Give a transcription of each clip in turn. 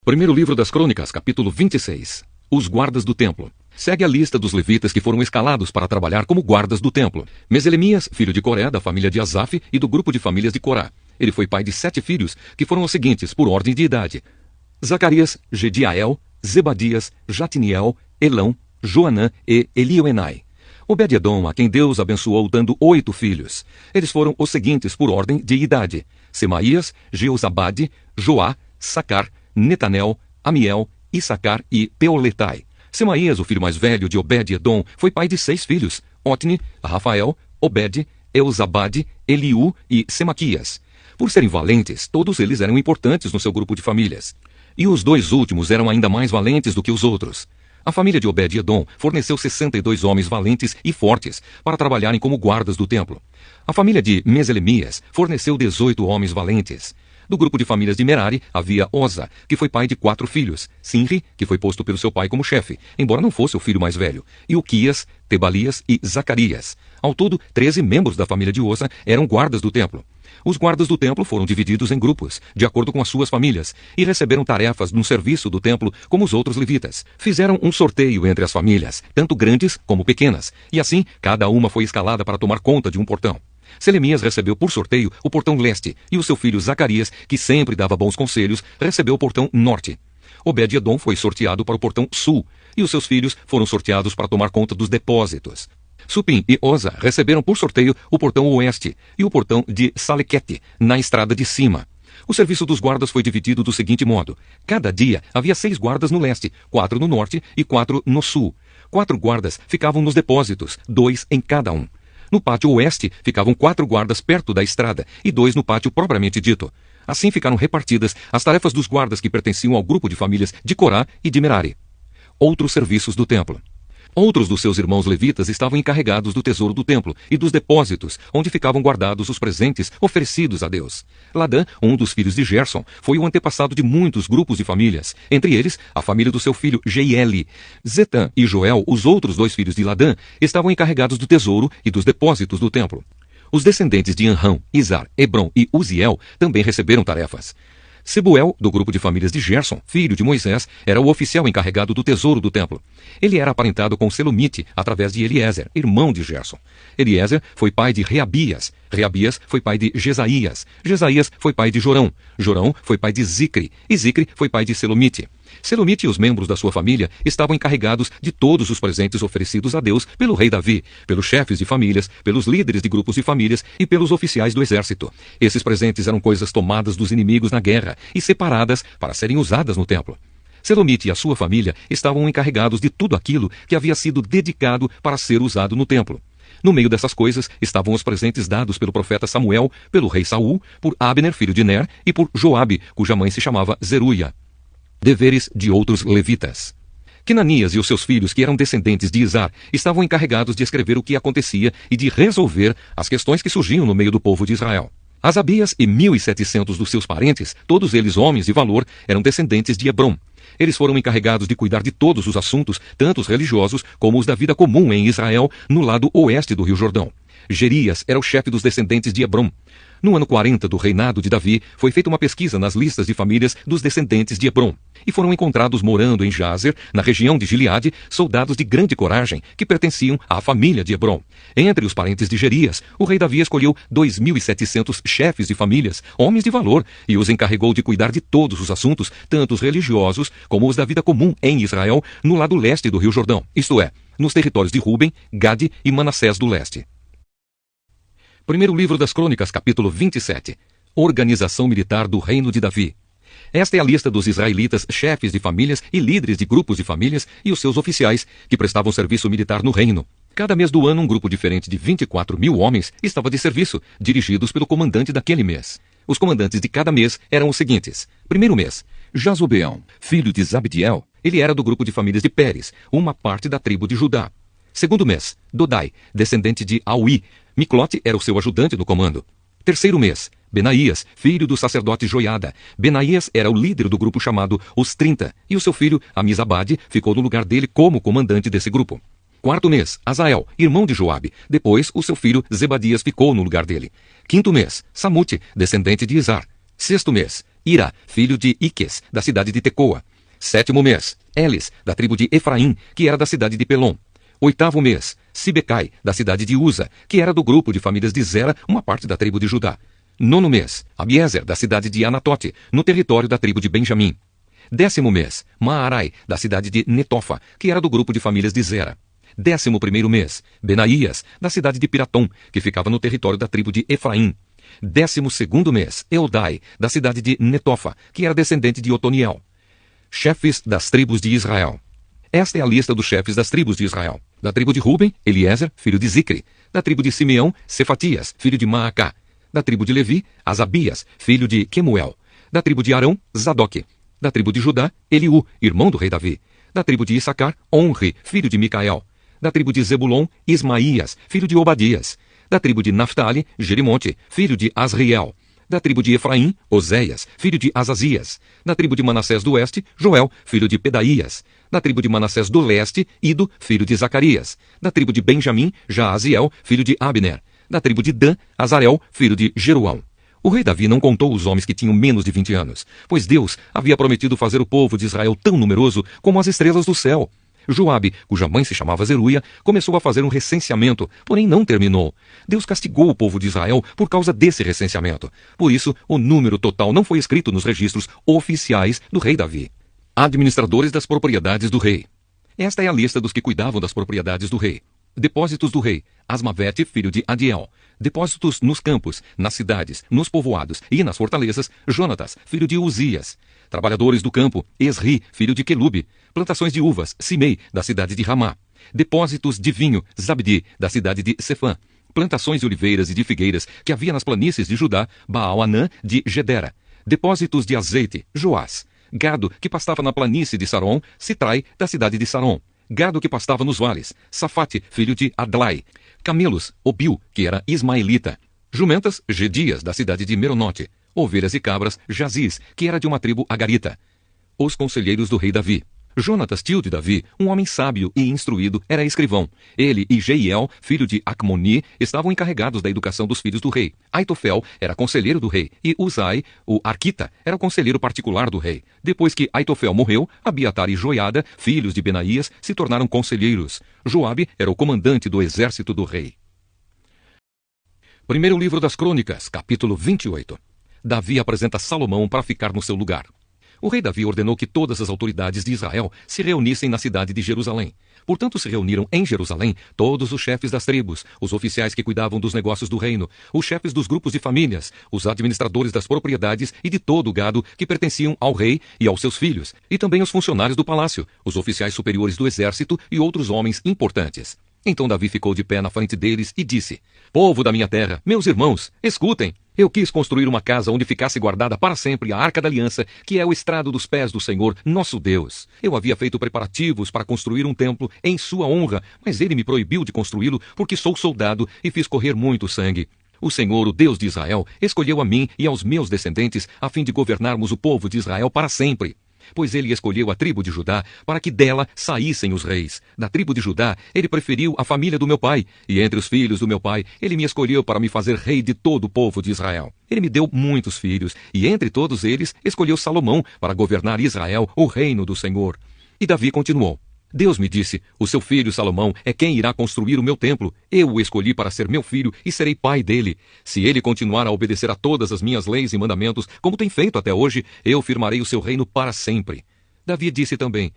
Primeiro livro das Crônicas, capítulo 26. Os guardas do templo. Segue a lista dos levitas que foram escalados para trabalhar como guardas do templo. Meselemias, filho de Coré, da família de Asaf e do grupo de famílias de Corá. Ele foi pai de 7 filhos, que foram os seguintes, por ordem de idade: Zacarias, Gediael, Zebadias, Jatniel, Elão, Joanã e Elioenai. Obed-edom, a quem Deus abençoou dando 8 filhos. Eles foram os seguintes por ordem de idade: Semaías, Jeozabade, Joá, Sacar, Netanel, Amiel, Issacar e Peoletai. Semaías, o filho mais velho de Obed-edom, foi pai de 6 filhos: Otni, Rafael, Obed, Euzabade, Eliú e Semaquias. Por serem valentes, todos eles eram importantes no seu grupo de famílias. E os 2 últimos eram ainda mais valentes do que os outros. A família de Obed-edom forneceu 62 homens valentes e fortes para trabalharem como guardas do templo. A família de Meselemias forneceu 18 homens valentes. Do grupo de famílias de Merari havia Oza, que foi pai de 4 filhos, Sinri, que foi posto pelo seu pai como chefe, embora não fosse o filho mais velho, e Uquias, Tebalias e Zacarias. Ao todo, 13 membros da família de Oza eram guardas do templo. Os guardas do templo foram divididos em grupos, de acordo com as suas famílias, e receberam tarefas no serviço do templo como os outros levitas. Fizeram um sorteio entre as famílias, tanto grandes como pequenas, e assim cada uma foi escalada para tomar conta de um portão. Selemias recebeu por sorteio o portão leste, e o seu filho Zacarias, que sempre dava bons conselhos, recebeu o portão norte. Obed-edom foi sorteado para o portão sul, e os seus filhos foram sorteados para tomar conta dos depósitos. Supim e Oza receberam por sorteio o portão oeste e o portão de Salequete, na estrada de cima. O serviço dos guardas foi dividido do seguinte modo: cada dia havia 6 guardas no leste, 4 no norte e 4 no sul. 4 guardas ficavam nos depósitos, 2 em cada um. No pátio oeste ficavam 4 guardas perto da estrada e 2 no pátio propriamente dito. Assim ficaram repartidas as tarefas dos guardas que pertenciam ao grupo de famílias de Corá e de Merari. Outros serviços do templo. Outros dos seus irmãos levitas estavam encarregados do tesouro do templo e dos depósitos, onde ficavam guardados os presentes oferecidos a Deus. Ladã, um dos filhos de Gerson, foi o antepassado de muitos grupos de famílias, entre eles a família do seu filho Jeieli. Zetã e Joel, os outros 2 filhos de Ladã, estavam encarregados do tesouro e dos depósitos do templo. Os descendentes de Anrão, Izar, Hebron e Uziel também receberam tarefas. Sebuel, do grupo de famílias de Gerson, filho de Moisés, era o oficial encarregado do tesouro do templo. Ele era aparentado com Selomite, através de Eliezer, irmão de Gerson. Eliezer foi pai de Reabias. Reabias foi pai de Jesaías. Jesaías foi pai de Jorão. Jorão foi pai de Zicri. E Zicri foi pai de Selomite. Selomite e os membros da sua família estavam encarregados de todos os presentes oferecidos a Deus pelo rei Davi, pelos chefes de famílias, pelos líderes de grupos de famílias e pelos oficiais do exército. Esses presentes eram coisas tomadas dos inimigos na guerra e separadas para serem usadas no templo. Selomite e a sua família estavam encarregados de tudo aquilo que havia sido dedicado para ser usado no templo. No meio dessas coisas estavam os presentes dados pelo profeta Samuel, pelo rei Saul, por Abner, filho de Ner, e por Joabe, cuja mãe se chamava Zeruia. Deveres de outros levitas. Quenanias e os seus filhos, que eram descendentes de Izar, estavam encarregados de escrever o que acontecia e de resolver as questões que surgiam no meio do povo de Israel. Asabias e 1.700 dos seus parentes, todos eles homens de valor, eram descendentes de Hebron. Eles foram encarregados de cuidar de todos os assuntos, tanto os religiosos como os da vida comum em Israel, no lado oeste do rio Jordão. Gerias era o chefe dos descendentes de Hebron. No ano 40 do reinado de Davi, foi feita uma pesquisa nas listas de famílias dos descendentes de Hebron. E foram encontrados morando em Jazer, na região de Gileade, soldados de grande coragem que pertenciam à família de Hebron. Entre os parentes de Gerias, o rei Davi escolheu 2.700 chefes de famílias, homens de valor, e os encarregou de cuidar de todos os assuntos, tanto os religiosos como os da vida comum em Israel, no lado leste do rio Jordão, isto é, nos territórios de Ruben, Gade e Manassés do leste. Primeiro livro das Crônicas, capítulo 27. Organização militar do reino de Davi. Esta é a lista dos israelitas, chefes de famílias e líderes de grupos de famílias e os seus oficiais, que prestavam serviço militar no reino. Cada mês do ano, um grupo diferente de 24.000 homens estava de serviço, dirigidos pelo comandante daquele mês. Os comandantes de cada mês eram os seguintes. Primeiro mês, Jazobeão, filho de Zabdiel. Ele era do grupo de famílias de Pérez, uma parte da tribo de Judá. Segundo mês, Dodai, descendente de Aui. Miclote era o seu ajudante no comando. Terceiro mês, Benaías, filho do sacerdote Joiada. Benaías era o líder do grupo chamado Os 30, e o seu filho, Amizabade, ficou no lugar dele como comandante desse grupo. Quarto mês, Azael, irmão de Joabe. Depois, o seu filho Zebadias ficou no lugar dele. Quinto mês, Samute, descendente de Izar. Sexto mês, Ira, filho de Iques, da cidade de Tecoa. 7º mês, Elis, da tribo de Efraim, que era da cidade de Pelom. 8º mês, Sibecai, da cidade de Uza, que era do grupo de famílias de Zera, uma parte da tribo de Judá. 9º mês, Abiezer, da cidade de Anatote, no território da tribo de Benjamim. 10º mês, Maarai, da cidade de Netofa, que era do grupo de famílias de Zera. 11º mês, Benaías, da cidade de Piratom, que ficava no território da tribo de Efraim. 12º mês, Eldai, da cidade de Netofa, que era descendente de Otoniel. Chefes das tribos de Israel. Esta é a lista dos chefes das tribos de Israel. Da tribo de Ruben, Eliezer, filho de Zicre. Da tribo de Simeão, Cefatias, filho de Maacá. Da tribo de Levi, Asabias, filho de Quemuel. Da tribo de Arão, Zadok. Da tribo de Judá, Eliú, irmão do rei Davi. Da tribo de Issacar, Onri, filho de Micael. Da tribo de Zebulon, Ismaías, filho de Obadias. Da tribo de Naftali, Jerimonte, filho de Asriel. Da tribo de Efraim, Oséias, filho de Azazias. Da tribo de Manassés do oeste, Joel, filho de Pedaías. Da tribo de Manassés do leste, Ido, filho de Zacarias. Da tribo de Benjamim, Jaaziel, filho de Abner. Da tribo de Dan, Azarel, filho de Jeroão. O rei Davi não contou os homens que tinham menos de 20 anos, pois Deus havia prometido fazer o povo de Israel tão numeroso como as estrelas do céu. Joabe, cuja mãe se chamava Zeruia, começou a fazer um recenseamento, porém não terminou. Deus castigou o povo de Israel por causa desse recenseamento. Por isso, o número total não foi escrito nos registros oficiais do rei Davi. Administradores das propriedades do rei. Esta é a lista dos que cuidavam das propriedades do rei. Depósitos do rei: Asmavete, filho de Adiel. Depósitos nos campos, nas cidades, nos povoados e nas fortalezas: Jonatas, filho de Uzias. Trabalhadores do campo: Esri, filho de Quelube. Plantações de uvas: Simei, da cidade de Ramá. Depósitos de vinho: Zabdi, da cidade de Sefã. Plantações de oliveiras e de figueiras que havia nas planícies de Judá: Baal-Anã, de Gedera. Depósitos de azeite: Joás. Gado que pastava na planície de Saron: Sitrai, da cidade de Saron. Gado que pastava nos vales: Safate, filho de Adlai. Camelos: Obil, que era ismaelita. Jumentas: Gedias, da cidade de Meronote. Ovelhas e cabras: Jaziz, que era de uma tribo agarita. Os conselheiros do rei Davi. Jonatas, tio de Davi, um homem sábio e instruído, era escrivão. Ele e Jeiel, filho de Acmoni, estavam encarregados da educação dos filhos do rei. Aitofel era conselheiro do rei, e Uzai, o Arquita, era o conselheiro particular do rei. Depois que Aitofel morreu, Abiatar e Joiada, filhos de Benaías, se tornaram conselheiros. Joabe era o comandante do exército do rei. Primeiro livro das Crônicas, capítulo 28. Davi apresenta Salomão para ficar no seu lugar. O rei Davi ordenou que todas as autoridades de Israel se reunissem na cidade de Jerusalém. Portanto, se reuniram em Jerusalém todos os chefes das tribos, os oficiais que cuidavam dos negócios do reino, os chefes dos grupos de famílias, os administradores das propriedades e de todo o gado que pertenciam ao rei e aos seus filhos, e também os funcionários do palácio, os oficiais superiores do exército e outros homens importantes. Então Davi ficou de pé na frente deles e disse: Povo da minha terra, meus irmãos, escutem. Eu quis construir uma casa onde ficasse guardada para sempre a Arca da Aliança, que é o estrado dos pés do Senhor, nosso Deus. Eu havia feito preparativos para construir um templo em sua honra, mas ele me proibiu de construí-lo porque sou soldado e fiz correr muito sangue. O Senhor, o Deus de Israel, escolheu a mim e aos meus descendentes a fim de governarmos o povo de Israel para sempre. Pois ele escolheu a tribo de Judá para que dela saíssem os reis. Da tribo de Judá, ele preferiu a família do meu pai, e entre os filhos do meu pai, ele me escolheu para me fazer rei de todo o povo de Israel. Ele me deu muitos filhos, e entre todos eles, escolheu Salomão para governar Israel, o reino do Senhor. E Davi continuou: Deus me disse, o seu filho Salomão é quem irá construir o meu templo. Eu o escolhi para ser meu filho e serei pai dele. Se ele continuar a obedecer a todas as minhas leis e mandamentos, como tem feito até hoje, eu firmarei o seu reino para sempre. Davi disse também: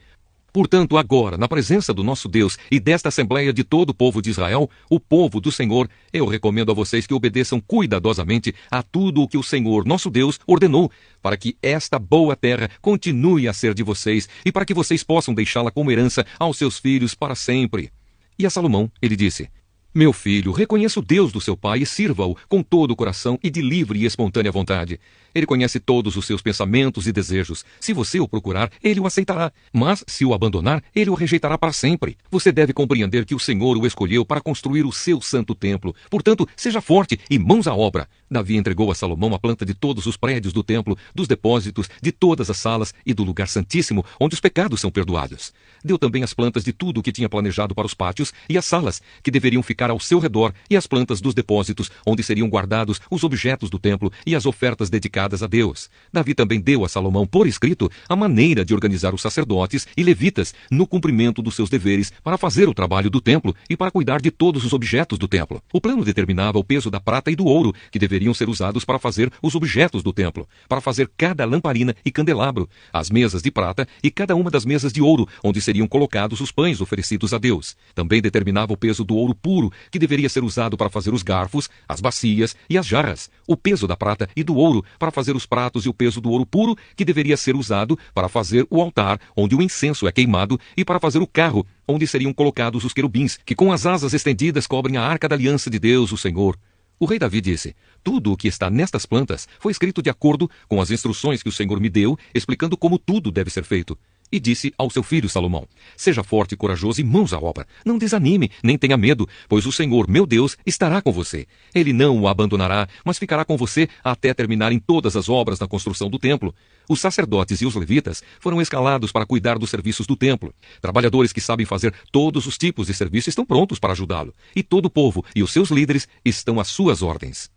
Portanto, agora, na presença do nosso Deus e desta assembleia de todo o povo de Israel, o povo do Senhor, eu recomendo a vocês que obedeçam cuidadosamente a tudo o que o Senhor, nosso Deus, ordenou, para que esta boa terra continue a ser de vocês e para que vocês possam deixá-la como herança aos seus filhos para sempre. E a Salomão ele disse: Meu filho, reconheça o Deus do seu pai e sirva-o com todo o coração e de livre e espontânea vontade. Ele conhece todos os seus pensamentos e desejos. Se você o procurar, ele o aceitará. Mas, se o abandonar, ele o rejeitará para sempre. Você deve compreender que o Senhor o escolheu para construir o seu santo templo. Portanto, seja forte e mãos à obra. Davi entregou a Salomão a planta de todos os prédios do templo, dos depósitos, de todas as salas e do lugar santíssimo, onde os pecados são perdoados. Deu também as plantas de tudo o que tinha planejado para os pátios e as salas, que deveriam ficar ficar ao seu redor e as plantas dos depósitos, onde seriam guardados os objetos do templo e as ofertas dedicadas a Deus. Davi também deu a Salomão por escrito a maneira de organizar os sacerdotes e levitas no cumprimento dos seus deveres para fazer o trabalho do templo e para cuidar de todos os objetos do templo. O plano determinava o peso da prata e do ouro que deveriam ser usados para fazer os objetos do templo, para fazer cada lamparina e candelabro, as mesas de prata e cada uma das mesas de ouro, onde seriam colocados os pães oferecidos a Deus. Também determinava o peso do ouro puro, que deveria ser usado para fazer os garfos, as bacias e as jarras, o peso da prata e do ouro para fazer os pratos e o peso do ouro puro, que deveria ser usado para fazer o altar, onde o incenso é queimado, e para fazer o carro, onde seriam colocados os querubins, que com as asas estendidas cobrem a arca da aliança de Deus, o Senhor. O rei Davi disse: tudo o que está nestas plantas foi escrito de acordo com as instruções que o Senhor me deu, explicando como tudo deve ser feito. E disse ao seu filho Salomão: seja forte e corajoso e mãos à obra. Não desanime, nem tenha medo, pois o Senhor, meu Deus, estará com você. Ele não o abandonará, mas ficará com você até terminarem todas as obras na construção do templo. Os sacerdotes e os levitas foram escalados para cuidar dos serviços do templo. Trabalhadores que sabem fazer todos os tipos de serviço estão prontos para ajudá-lo. E todo o povo e os seus líderes estão às suas ordens.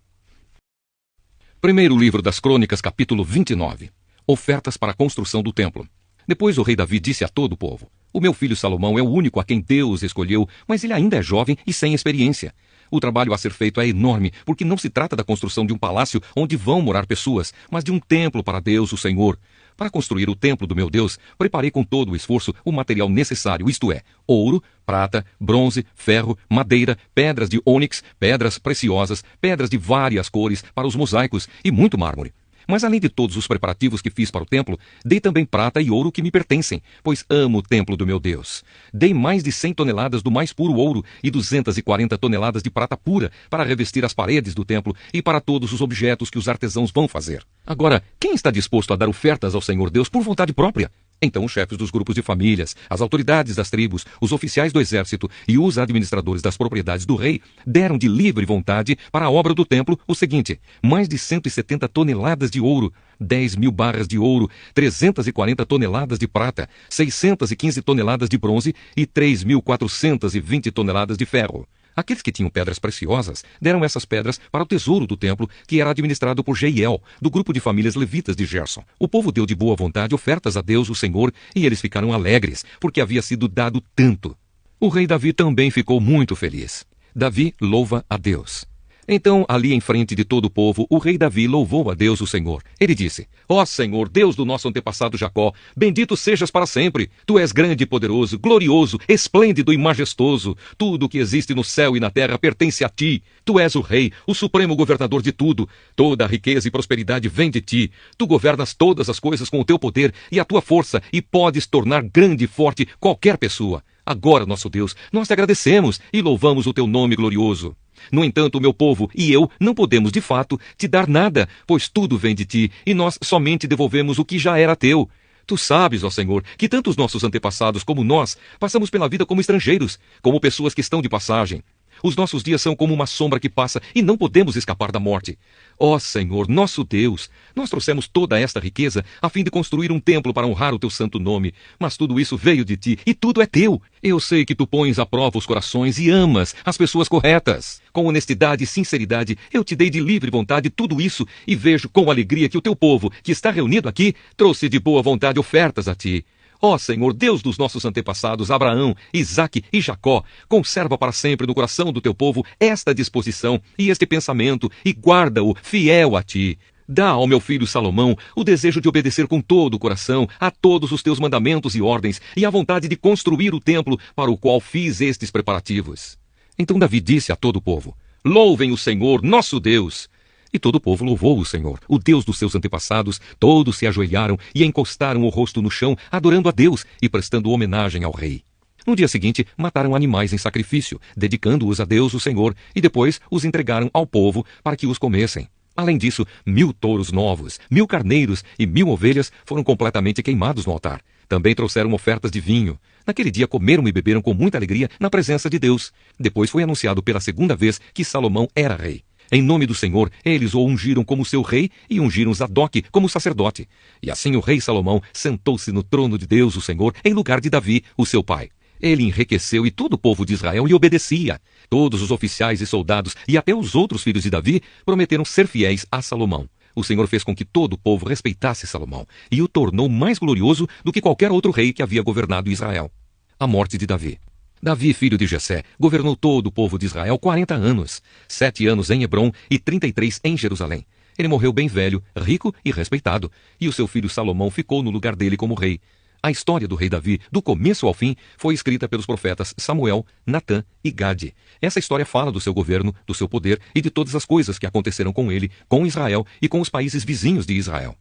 Primeiro livro das Crônicas, capítulo 29. Ofertas para a construção do templo. Depois o rei Davi disse a todo o povo: o meu filho Salomão é o único a quem Deus escolheu, mas ele ainda é jovem e sem experiência. O trabalho a ser feito é enorme, porque não se trata da construção de um palácio onde vão morar pessoas, mas de um templo para Deus, o Senhor. Para construir o templo do meu Deus, preparei com todo o esforço o material necessário, isto é, ouro, prata, bronze, ferro, madeira, pedras de ônix, pedras preciosas, pedras de várias cores para os mosaicos e muito mármore. Mas além de todos os preparativos que fiz para o templo, dei também prata e ouro que me pertencem, pois amo o templo do meu Deus. Dei mais de 100 toneladas do mais puro ouro e 240 toneladas de prata pura para revestir as paredes do templo e para todos os objetos que os artesãos vão fazer. Agora, quem está disposto a dar ofertas ao Senhor Deus por vontade própria? Então os chefes dos grupos de famílias, as autoridades das tribos, os oficiais do exército e os administradores das propriedades do rei deram de livre vontade para a obra do templo o seguinte: mais de 170 toneladas de ouro, 10.000 barras de ouro, 340 toneladas de prata, 615 toneladas de bronze e 3.420 toneladas de ferro. Aqueles que tinham pedras preciosas deram essas pedras para o tesouro do templo, que era administrado por Jeiel, do grupo de famílias levitas de Gerson. O povo deu de boa vontade ofertas a Deus, o Senhor, e eles ficaram alegres, porque havia sido dado tanto. O rei Davi também ficou muito feliz. Davi louva a Deus. Então, ali em frente de todo o povo, o rei Davi louvou a Deus, o Senhor. Ele disse: ó Senhor, Deus do nosso antepassado Jacó, bendito sejas para sempre. Tu és grande e poderoso, glorioso, esplêndido e majestoso. Tudo o que existe no céu e na terra pertence a ti. Tu és o rei, o supremo governador de tudo. Toda a riqueza e prosperidade vem de ti. Tu governas todas as coisas com o teu poder e a tua força, e podes tornar grande e forte qualquer pessoa. Agora, nosso Deus, nós te agradecemos e louvamos o teu nome glorioso. No entanto, o meu povo e eu não podemos, de fato, te dar nada, pois tudo vem de ti, e nós somente devolvemos o que já era teu. Tu sabes, ó Senhor, que tanto os nossos antepassados como nós passamos pela vida como estrangeiros, como pessoas que estão de passagem. Os nossos dias são como uma sombra que passa e não podemos escapar da morte. Ó Senhor, nosso Deus, nós trouxemos toda esta riqueza a fim de construir um templo para honrar o teu santo nome. Mas tudo isso veio de ti e tudo é teu. Eu sei que tu pões à prova os corações e amas as pessoas corretas. Com honestidade e sinceridade, eu te dei de livre vontade tudo isso e vejo com alegria que o teu povo, que está reunido aqui, trouxe de boa vontade ofertas a ti. Ó Senhor, Deus dos nossos antepassados, Abraão, Isaque e Jacó, conserva para sempre no coração do teu povo esta disposição e este pensamento e guarda-o fiel a ti. Dá ao meu filho Salomão o desejo de obedecer com todo o coração a todos os teus mandamentos e ordens e a vontade de construir o templo para o qual fiz estes preparativos. Então Davi disse a todo o povo: louvem o Senhor, nosso Deus. E todo o povo louvou o Senhor, o Deus dos seus antepassados. Todos se ajoelharam e encostaram o rosto no chão, adorando a Deus e prestando homenagem ao rei. No dia seguinte, mataram animais em sacrifício, dedicando-os a Deus, o Senhor, e depois os entregaram ao povo para que os comessem. Além disso, 1000 touros novos, 1000 carneiros e 1000 ovelhas foram completamente queimados no altar. Também trouxeram ofertas de vinho. Naquele dia comeram e beberam com muita alegria na presença de Deus. Depois foi anunciado pela segunda vez que Salomão era rei. Em nome do Senhor, eles o ungiram como seu rei e ungiram Zadok como sacerdote. E assim o rei Salomão sentou-se no trono de Deus, o Senhor, em lugar de Davi, o seu pai. Ele enriqueceu e todo o povo de Israel lhe obedecia. Todos os oficiais e soldados e até os outros filhos de Davi prometeram ser fiéis a Salomão. O Senhor fez com que todo o povo respeitasse Salomão e o tornou mais glorioso do que qualquer outro rei que havia governado Israel. A morte de Davi. Davi, filho de Jessé, governou todo o povo de Israel 40 anos, 7 anos em Hebrom e 33 em Jerusalém. Ele morreu bem velho, rico e respeitado, e o seu filho Salomão ficou no lugar dele como rei. A história do rei Davi, do começo ao fim, foi escrita pelos profetas Samuel, Natã e Gade. Essa história fala do seu governo, do seu poder e de todas as coisas que aconteceram com ele, com Israel e com os países vizinhos de Israel.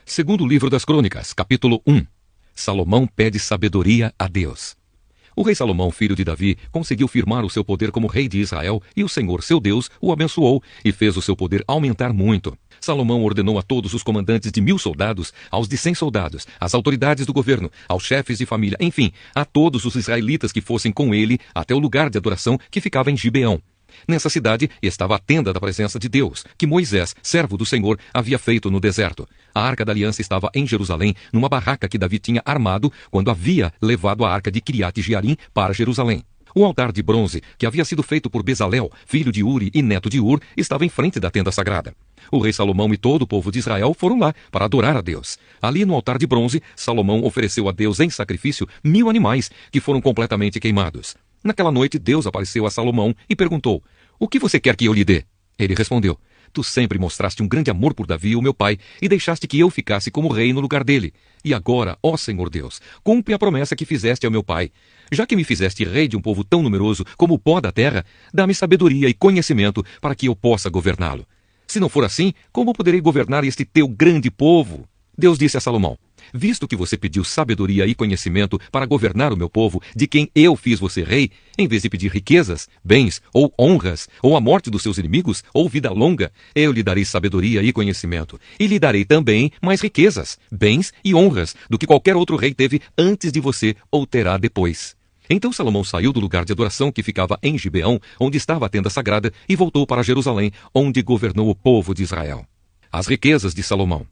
Segundo livro das Crônicas, capítulo 1. Salomão pede sabedoria a Deus. O rei Salomão, filho de Davi, conseguiu firmar o seu poder como rei de Israel e o Senhor, seu Deus, o abençoou e fez o seu poder aumentar muito. Salomão ordenou a todos os comandantes de 1000 soldados, aos de 100 soldados, às autoridades do governo, aos chefes de família, enfim, a todos os israelitas que fossem com ele até o lugar de adoração que ficava em Gibeão. Nessa cidade estava a tenda da presença de Deus, que Moisés, servo do Senhor, havia feito no deserto. A Arca da Aliança estava em Jerusalém, numa barraca que Davi tinha armado quando havia levado a Arca de Kiriat Jearim para Jerusalém. O altar de bronze, que havia sido feito por Bezalel, filho de Uri e neto de Ur, estava em frente da tenda sagrada. O rei Salomão e todo o povo de Israel foram lá para adorar a Deus. Ali no altar de bronze, Salomão ofereceu a Deus em sacrifício 1000 animais, que foram completamente queimados. Naquela noite, Deus apareceu a Salomão e perguntou: "O que você quer que eu lhe dê?" Ele respondeu: "Tu sempre mostraste um grande amor por Davi, o meu pai, e deixaste que eu ficasse como rei no lugar dele. E agora, ó Senhor Deus, cumpre a promessa que fizeste ao meu pai. Já que me fizeste rei de um povo tão numeroso como o pó da terra, dá-me sabedoria e conhecimento para que eu possa governá-lo. Se não for assim, como poderei governar este teu grande povo?" Deus disse a Salomão: "Visto que você pediu sabedoria e conhecimento para governar o meu povo, de quem eu fiz você rei, em vez de pedir riquezas, bens ou honras, ou a morte dos seus inimigos, ou vida longa, eu lhe darei sabedoria e conhecimento, e lhe darei também mais riquezas, bens e honras do que qualquer outro rei teve antes de você ou terá depois." Então Salomão saiu do lugar de adoração que ficava em Gibeão, onde estava a tenda sagrada, e voltou para Jerusalém, onde governou o povo de Israel. As riquezas de Salomão.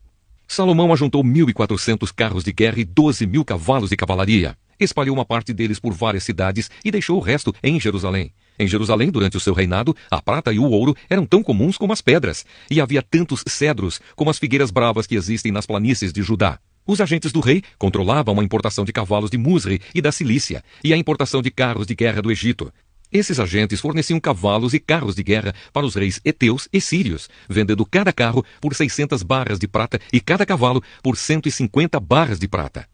Salomão ajuntou 1.400 carros de guerra e 12.000 cavalos de cavalaria. Espalhou uma parte deles por várias cidades e deixou o resto em Jerusalém. Em Jerusalém, durante o seu reinado, a prata e o ouro eram tão comuns como as pedras, e havia tantos cedros como as figueiras bravas que existem nas planícies de Judá. Os agentes do rei controlavam a importação de cavalos de Musri e da Cilícia, e a importação de carros de guerra do Egito. Esses agentes forneciam cavalos e carros de guerra para os reis heteus e sírios, vendendo cada carro por 600 barras de prata e cada cavalo por 150 barras de prata.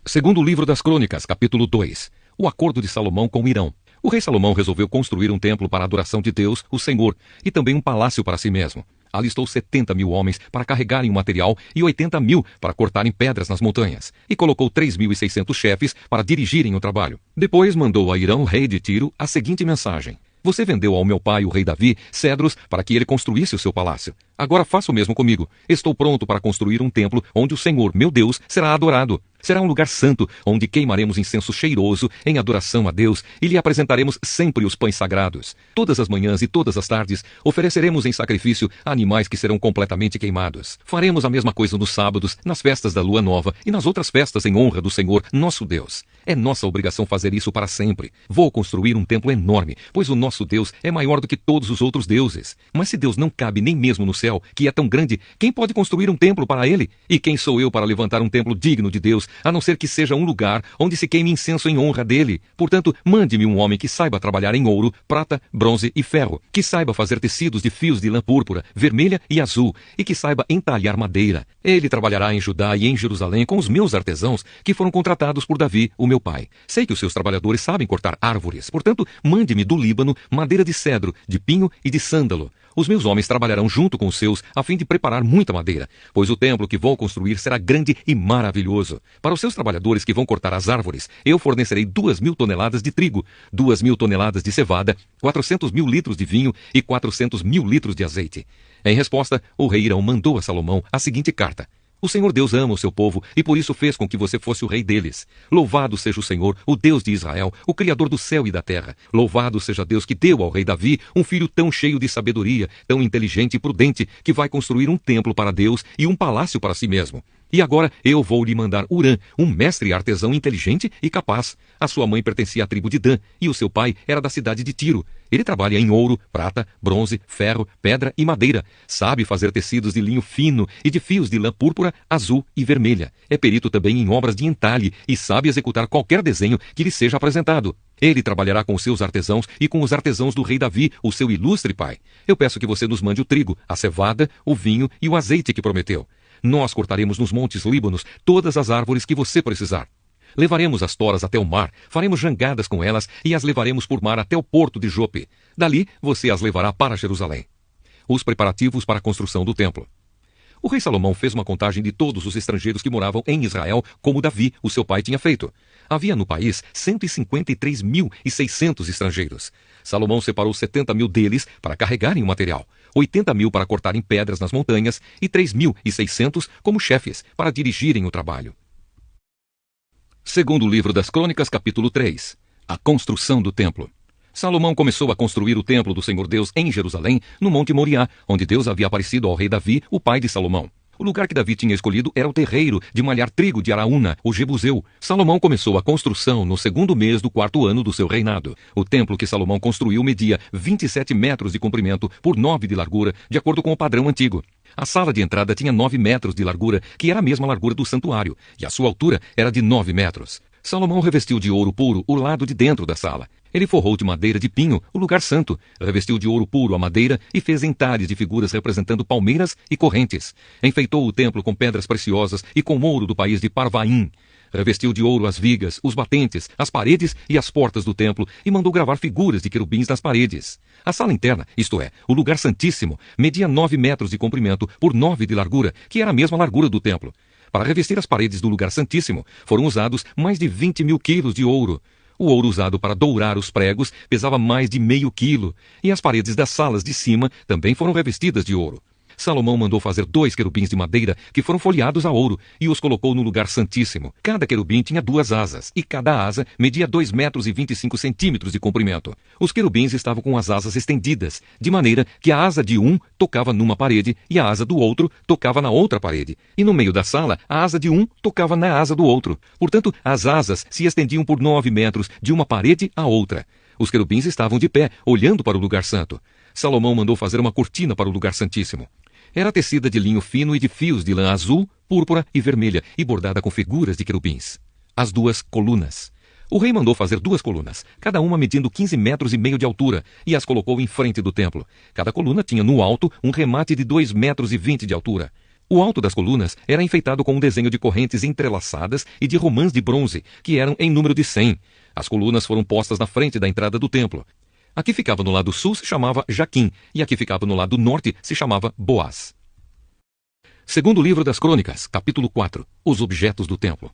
Segundo o livro das Crônicas, capítulo 2. O acordo de Salomão com Irão. O rei Salomão resolveu construir um templo para a adoração de Deus, o Senhor, e também um palácio para si mesmo. Alistou 70.000 homens para carregarem o material e 80.000 para cortarem pedras nas montanhas, e colocou 3.600 chefes para dirigirem o trabalho. Depois mandou a Irão, rei de Tiro, a seguinte mensagem: "Você vendeu ao meu pai, o rei Davi, cedros para que ele construísse o seu palácio. Agora faça o mesmo comigo. Estou pronto para construir um templo onde o Senhor, meu Deus, será adorado. Será um lugar santo, onde queimaremos incenso cheiroso em adoração a Deus e lhe apresentaremos sempre os pães sagrados. Todas as manhãs e todas as tardes ofereceremos em sacrifício animais que serão completamente queimados. Faremos a mesma coisa nos sábados, nas festas da lua nova e nas outras festas em honra do Senhor, nosso Deus. É nossa obrigação fazer isso para sempre. Vou construir um templo enorme, pois o nosso Deus é maior do que todos os outros deuses. Mas se Deus não cabe nem mesmo no céu, que é tão grande, quem pode construir um templo para ele? E quem sou eu para levantar um templo digno de Deus, a não ser que seja um lugar onde se queime incenso em honra dele? Portanto, mande-me um homem que saiba trabalhar em ouro, prata, bronze e ferro, que saiba fazer tecidos de fios de lã púrpura, vermelha e azul, e que saiba entalhar madeira. Ele trabalhará em Judá e em Jerusalém com os meus artesãos, que foram contratados por Davi, o meu pai. Sei que os seus trabalhadores sabem cortar árvores, portanto, mande-me do Líbano madeira de cedro, de pinho e de sândalo. Os meus homens trabalharão junto com os seus, a fim de preparar muita madeira, pois o templo que vou construir será grande e maravilhoso. Para os seus trabalhadores que vão cortar as árvores, eu fornecerei 2.000 toneladas de trigo, 2.000 toneladas de cevada, 400.000 litros de vinho e 400.000 litros de azeite. Em resposta, o rei Irão mandou a Salomão a seguinte carta: O Senhor Deus ama o seu povo e por isso fez com que você fosse o rei deles. Louvado seja o Senhor, o Deus de Israel, o Criador do céu e da terra. Louvado seja Deus que deu ao rei Davi um filho tão cheio de sabedoria, tão inteligente e prudente, que vai construir um templo para Deus e um palácio para si mesmo. E agora eu vou lhe mandar Hurã, um mestre artesão inteligente e capaz. A sua mãe pertencia à tribo de Dan, e o seu pai era da cidade de Tiro. Ele trabalha em ouro, prata, bronze, ferro, pedra e madeira. Sabe fazer tecidos de linho fino e de fios de lã púrpura, azul e vermelha. É perito também em obras de entalhe e sabe executar qualquer desenho que lhe seja apresentado. Ele trabalhará com os seus artesãos e com os artesãos do rei Davi, o seu ilustre pai. Eu peço que você nos mande o trigo, a cevada, o vinho e o azeite que prometeu. Nós cortaremos nos montes Líbanos todas as árvores que você precisar. Levaremos as toras até o mar, faremos jangadas com elas e as levaremos por mar até o porto de Jope. Dali você as levará para Jerusalém. Os preparativos para a construção do templo. O rei Salomão fez uma contagem de todos os estrangeiros que moravam em Israel, como Davi, o seu pai, tinha feito. Havia no país 153.600 estrangeiros. Salomão separou 70.000 deles para carregarem o material, 80.000 para cortarem pedras nas montanhas e 3.600 como chefes para dirigirem o trabalho. Segundo o livro das Crônicas, capítulo 3. A construção do templo. Salomão começou a construir o templo do Senhor Deus em Jerusalém, no Monte Moriá, onde Deus havia aparecido ao rei Davi, o pai de Salomão. O lugar que Davi tinha escolhido era o terreiro de malhar trigo de Araúna, o Jebuseu. Salomão começou a construção no 2º mês do 4º ano do seu reinado. O templo que Salomão construiu media 27 metros de comprimento por 9 de largura, de acordo com o padrão antigo. A sala de entrada tinha 9 metros de largura, que era a mesma largura do santuário, e a sua altura era de 9 metros. Salomão revestiu de ouro puro o lado de dentro da sala. Ele forrou de madeira de pinho o lugar santo, revestiu de ouro puro a madeira e fez entalhes de figuras representando palmeiras e correntes. Enfeitou o templo com pedras preciosas e com ouro do país de Parvaim. Revestiu de ouro as vigas, os batentes, as paredes e as portas do templo e mandou gravar figuras de querubins nas paredes. A sala interna, isto é, o lugar santíssimo, media 9 metros de comprimento por 9 de largura, que era a mesma largura do templo. Para revestir as paredes do lugar santíssimo, foram usados mais de 20.000 quilos de ouro. O ouro usado para dourar os pregos pesava mais de meio quilo, e as paredes das salas de cima também foram revestidas de ouro. Salomão mandou fazer 2 querubins de madeira que foram folheados a ouro e os colocou no lugar santíssimo. Cada querubim tinha 2 asas, e cada asa media 2 metros e 25 centímetros de comprimento. Os querubins estavam com as asas estendidas, de maneira que a asa de um tocava numa parede e a asa do outro tocava na outra parede. E no meio da sala, a asa de um tocava na asa do outro. Portanto, as asas se estendiam por 9 metros de uma parede à outra. Os querubins estavam de pé, olhando para o lugar santo. Salomão mandou fazer uma cortina para o lugar santíssimo. Era tecida de linho fino e de fios de lã azul, púrpura e vermelha, e bordada com figuras de querubins. As 2 colunas. O rei mandou fazer 2 colunas, cada uma medindo 15 metros e meio de altura, e as colocou em frente do templo. Cada coluna tinha no alto um remate de 2 metros e 20 de altura. O alto das colunas era enfeitado com um desenho de correntes entrelaçadas e de romãs de bronze, que eram em número de 100. As colunas foram postas na frente da entrada do templo. A que ficava no lado sul se chamava Jaquim, e a que ficava no lado norte se chamava Boaz. Segundo livro das Crônicas, capítulo 4. Os objetos do templo.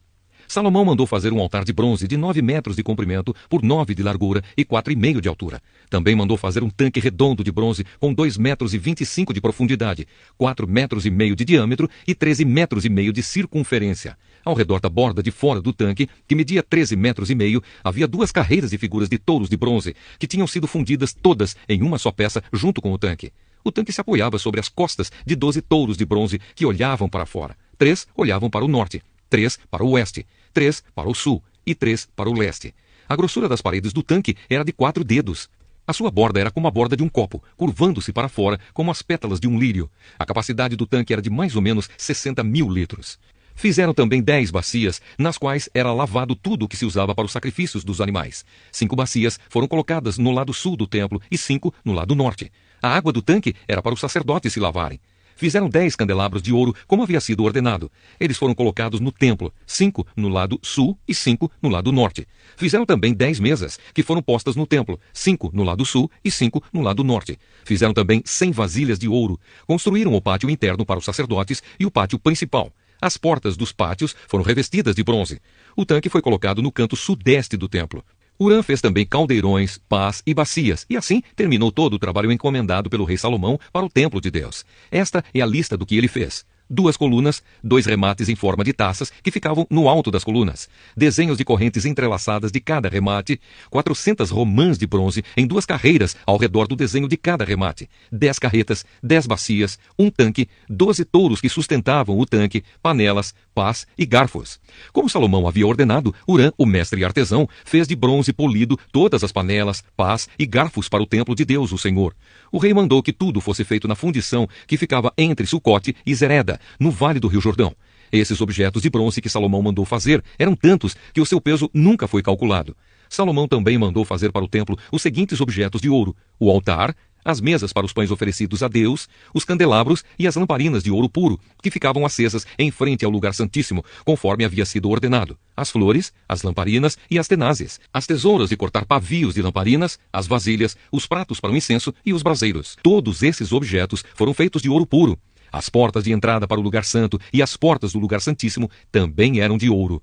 Salomão mandou fazer um altar de bronze de 9 metros de comprimento por 9 de largura e 4,5 de altura. Também mandou fazer um tanque redondo de bronze com 2 metros e 25 de profundidade, 4 metros e meio de diâmetro e 13 metros e meio de circunferência. Ao redor da borda de fora do tanque, que media 13 metros e meio, havia 2 carreiras de figuras de touros de bronze, que tinham sido fundidas todas em uma só peça junto com o tanque. O tanque se apoiava sobre as costas de 12 touros de bronze que olhavam para fora. 3 olhavam para o norte, 3 para o oeste, 3 para o sul e 3 para o leste. A grossura das paredes do tanque era de 4 dedos. A sua borda era como a borda de um copo, curvando-se para fora como as pétalas de um lírio. A capacidade do tanque era de mais ou menos 60.000 litros. Fizeram também 10 bacias, nas quais era lavado tudo o que se usava para os sacrifícios dos animais. 5 bacias foram colocadas no lado sul do templo e 5 no lado norte. A água do tanque era para os sacerdotes se lavarem. Fizeram 10 candelabros de ouro, como havia sido ordenado. Eles foram colocados no templo, 5 no lado sul e 5 no lado norte. Fizeram também 10 mesas, que foram postas no templo, 5 no lado sul e 5 no lado norte. Fizeram também 100 vasilhas de ouro. Construíram o pátio interno para os sacerdotes e o pátio principal. As portas dos pátios foram revestidas de bronze. O tanque foi colocado no canto sudeste do templo. Hurã fez também caldeirões, pás e bacias, e assim terminou todo o trabalho encomendado pelo rei Salomão para o templo de Deus. Esta é a lista do que ele fez. 2 colunas, 2 remates em forma de taças que ficavam no alto das colunas, desenhos de correntes entrelaçadas de cada remate, 400 romãs de bronze em 2 carreiras ao redor do desenho de cada remate, 10 carretas, 10 bacias, um tanque, 12 touros que sustentavam o tanque, panelas, pás e garfos. Como Salomão havia ordenado, Hurã, o mestre artesão, fez de bronze polido todas as panelas, pás e garfos para o templo de Deus, o Senhor. O rei mandou que tudo fosse feito na fundição que ficava entre Sucote e Zereda, no vale do rio Jordão. Esses objetos de bronze que Salomão mandou fazer eram tantos que o seu peso nunca foi calculado. Salomão também mandou fazer para o templo os seguintes objetos de ouro: o altar, as mesas para os pães oferecidos a Deus, os candelabros e as lamparinas de ouro puro, que ficavam acesas em frente ao lugar santíssimo, conforme havia sido ordenado, as flores, as lamparinas e as tenazes, as tesouras de cortar pavios de lamparinas, as vasilhas, os pratos para o incenso e os braseiros. Todos esses objetos foram feitos de ouro puro. As portas de entrada para o lugar santo e as portas do lugar santíssimo também eram de ouro.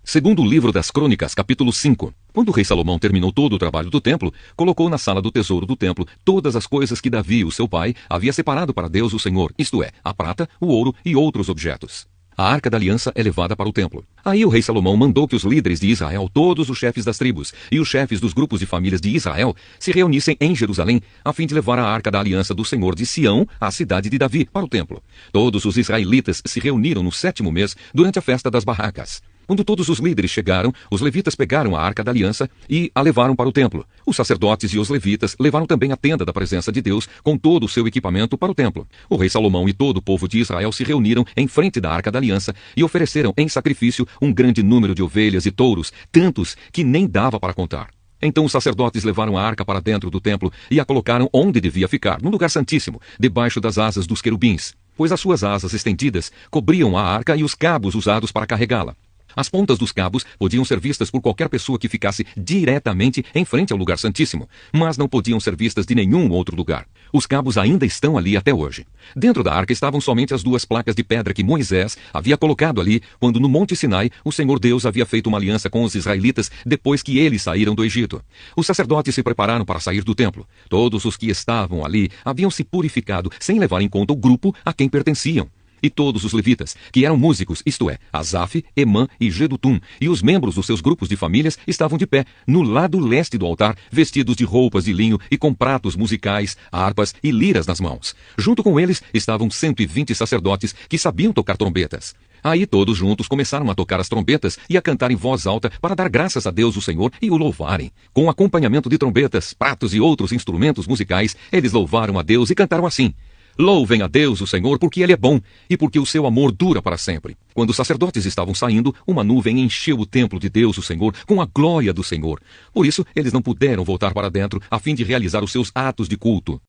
Segundo o livro das Crônicas, capítulo 5. Quando o rei Salomão terminou todo o trabalho do templo, colocou na sala do tesouro do templo todas as coisas que Davi, o seu pai, havia separado para Deus o Senhor, isto é, a prata, o ouro e outros objetos. A arca da aliança é levada para o templo. Aí o rei Salomão mandou que os líderes de Israel, todos os chefes das tribos e os chefes dos grupos de famílias de Israel, se reunissem em Jerusalém, a fim de levar a arca da aliança do Senhor de Sião, à cidade de Davi, para o templo. Todos os israelitas se reuniram no 7º mês, durante a festa das barracas. Quando todos os líderes chegaram, os levitas pegaram a arca da aliança e a levaram para o templo. Os sacerdotes e os levitas levaram também a tenda da presença de Deus com todo o seu equipamento para o templo. O rei Salomão e todo o povo de Israel se reuniram em frente da arca da aliança e ofereceram em sacrifício um grande número de ovelhas e touros, tantos que nem dava para contar. Então os sacerdotes levaram a arca para dentro do templo e a colocaram onde devia ficar, no lugar santíssimo, debaixo das asas dos querubins, pois as suas asas estendidas cobriam a arca e os cabos usados para carregá-la. As pontas dos cabos podiam ser vistas por qualquer pessoa que ficasse diretamente em frente ao lugar santíssimo, mas não podiam ser vistas de nenhum outro lugar. Os cabos ainda estão ali até hoje. Dentro da arca estavam somente as 2 placas de pedra que Moisés havia colocado ali quando no Monte Sinai o Senhor Deus havia feito uma aliança com os israelitas depois que eles saíram do Egito. Os sacerdotes se prepararam para sair do templo. Todos os que estavam ali haviam se purificado sem levar em conta o grupo a quem pertenciam. E todos os levitas, que eram músicos, isto é, Asaf, Emã e Jedutum, e os membros dos seus grupos de famílias estavam de pé, no lado leste do altar, vestidos de roupas de linho e com pratos musicais, harpas e liras nas mãos. Junto com eles estavam 120 sacerdotes que sabiam tocar trombetas. Aí todos juntos começaram a tocar as trombetas e a cantar em voz alta para dar graças a Deus o Senhor e o louvarem. Com acompanhamento de trombetas, pratos e outros instrumentos musicais, eles louvaram a Deus e cantaram assim: Louvem a Deus, o Senhor, porque Ele é bom e porque o seu amor dura para sempre. Quando os sacerdotes estavam saindo, uma nuvem encheu o templo de Deus, o Senhor, com a glória do Senhor. Por isso, eles não puderam voltar para dentro, a fim de realizar os seus atos de culto.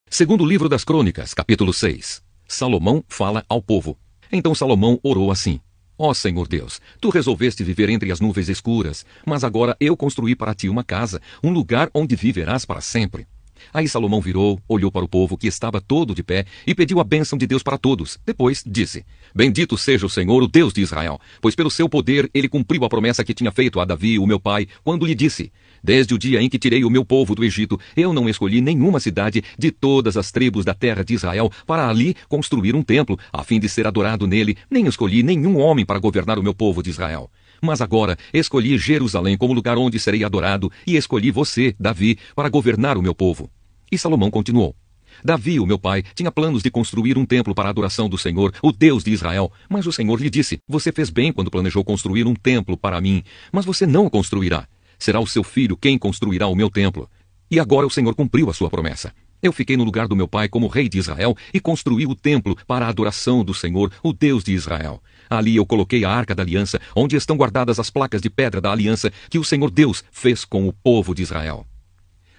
Segundo o livro das Crônicas, capítulo 6. Salomão fala ao povo. Então Salomão orou assim: Ó Senhor Deus, tu resolveste viver entre as nuvens escuras, mas agora eu construí para ti uma casa, um lugar onde viverás para sempre. Aí Salomão virou, olhou para o povo que estava todo de pé e pediu a bênção de Deus para todos. Depois disse: Bendito seja o Senhor, o Deus de Israel, pois pelo seu poder ele cumpriu a promessa que tinha feito a Davi, o meu pai, quando lhe disse: Desde o dia em que tirei o meu povo do Egito, eu não escolhi nenhuma cidade de todas as tribos da terra de Israel para ali construir um templo, a fim de ser adorado nele, nem escolhi nenhum homem para governar o meu povo de Israel. Mas agora escolhi Jerusalém como lugar onde serei adorado, e escolhi você, Davi, para governar o meu povo. E Salomão continuou: Davi, o meu pai, tinha planos de construir um templo para a adoração do Senhor, o Deus de Israel. Mas o Senhor lhe disse: Você fez bem quando planejou construir um templo para mim, mas você não o construirá. Será o seu filho quem construirá o meu templo. E agora o Senhor cumpriu a sua promessa. Eu fiquei no lugar do meu pai como rei de Israel e construí o templo para a adoração do Senhor, o Deus de Israel. Ali eu coloquei a arca da aliança, onde estão guardadas as placas de pedra da aliança que o Senhor Deus fez com o povo de Israel.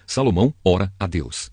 Salomão ora a Deus.